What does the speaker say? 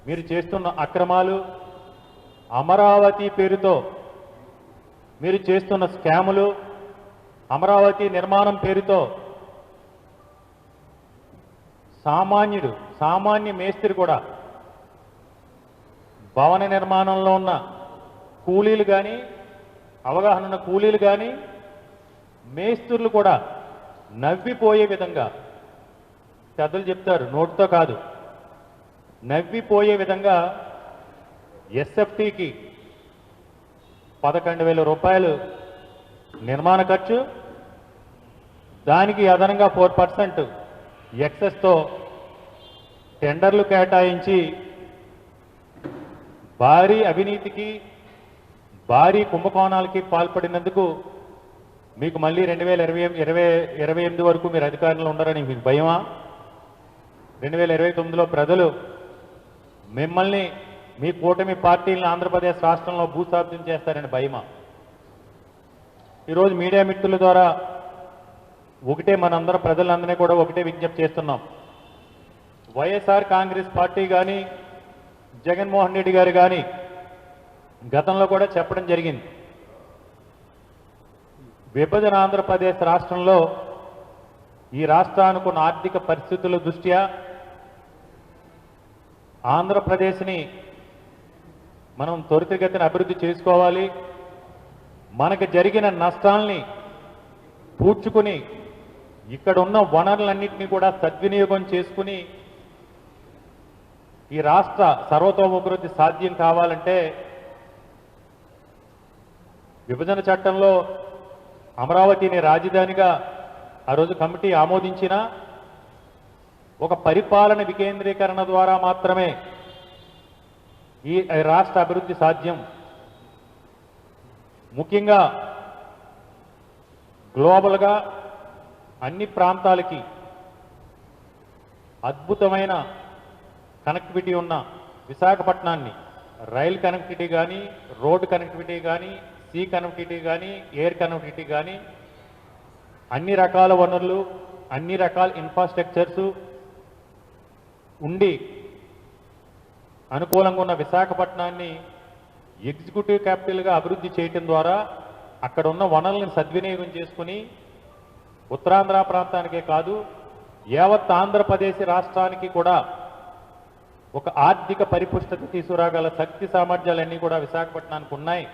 మీరు చేస్తున్న అక్రమాలు, అమరావతి పేరుతో మీరు చేస్తున్న స్కాములు, అమరావతి నిర్మాణం పేరుతో సామాన్య మేస్త్రి కూడా భవన నిర్మాణంలో ఉన్న కూలీలు కానీ, అవగాహన ఉన్న కూలీలు కానీ, మేస్త్రులు కూడా నవ్విపోయే విధంగా, పెద్దలు చెప్తారు నోటితో కాదు, నవ్విపోయే విధంగా ఎస్ఎఫ్టీకి 11,000 రూపాయలు నిర్మాణ ఖర్చు, దానికి అదనంగా 4% ఎక్సెస్తో టెండర్లు కేటాయించి భారీ అవినీతికి, భారీ కుంభకోణాలకి పాల్పడినందుకు మీకు మళ్ళీ 2028 వరకు మీరు అధికారంలో ఉండరని మీకు భయమా? 2029లో ప్రజలు మిమ్మల్ని, మీ కూటమి పార్టీలను ఆంధ్రప్రదేశ్ రాష్ట్రంలో భూస్థాపితం చేస్తారని భయమా? ఈరోజు మీడియా మిత్రుల ద్వారా ఒకటే మనందరం ప్రజలందరినీ కూడా ఒకటే విజ్ఞప్తి చేస్తున్నాం. వైఎస్ఆర్ కాంగ్రెస్ పార్టీ కానీ, జగన్మోహన్ రెడ్డి గారు కానీ గతంలో కూడా చెప్పడం జరిగింది. విభజన ఆంధ్రప్రదేశ్ రాష్ట్రంలో ఈ రాష్ట్రానికి ఉన్న ఆర్థిక పరిస్థితుల దృష్ట్యా ఆంధ్రప్రదేశ్ని మనం త్వరితగతిన అభివృద్ధి చేసుకోవాలి. మనకు జరిగిన నష్టాల్ని పూడ్చుకుని ఇక్కడ ఉన్న వనరులన్నింటినీ కూడా సద్వినియోగం చేసుకుని ఈ రాష్ట్ర సర్వతోముఖాభివృద్ధి సాధ్యం కావాలంటే విభజన చట్టంలో అమరావతిని రాజధానిగా ఆ రోజు కమిటీ ఆమోదించిన ఒక పరిపాలన వికేంద్రీకరణ ద్వారా మాత్రమే ఈ రాష్ట్ర అభివృద్ధి సాధ్యం. ముఖ్యంగా గ్లోబల్గా అన్ని ప్రాంతాలకి అద్భుతమైన కనెక్టివిటీ ఉన్న విశాఖపట్నాన్ని రైల్ కనెక్టివిటీ కానీ, రోడ్డు కనెక్టివిటీ కానీ, సీ కనెక్టివిటీ కానీ, ఎయిర్ కనెక్టివిటీ కానీ, అన్ని రకాల వనరులు, అన్ని రకాల ఇన్ఫ్రాస్ట్రక్చర్స్ ఉండి అనుకూలంగా ఉన్న విశాఖపట్నాన్ని ఎగ్జిక్యూటివ్ క్యాపిటల్గా అభివృద్ధి చేయటం ద్వారా అక్కడ ఉన్న వనరులను సద్వినియోగం చేసుకుని ఉత్తరాంధ్ర ప్రాంతానికే కాదు యావత్ ఆంధ్రప్రదేశ్ రాష్ట్రానికి కూడా ఒక ఆర్థిక పరిపుష్టత తీసుకురాగల శక్తి సామర్థ్యాలన్నీ కూడా విశాఖపట్నానికి ఉన్నాయి.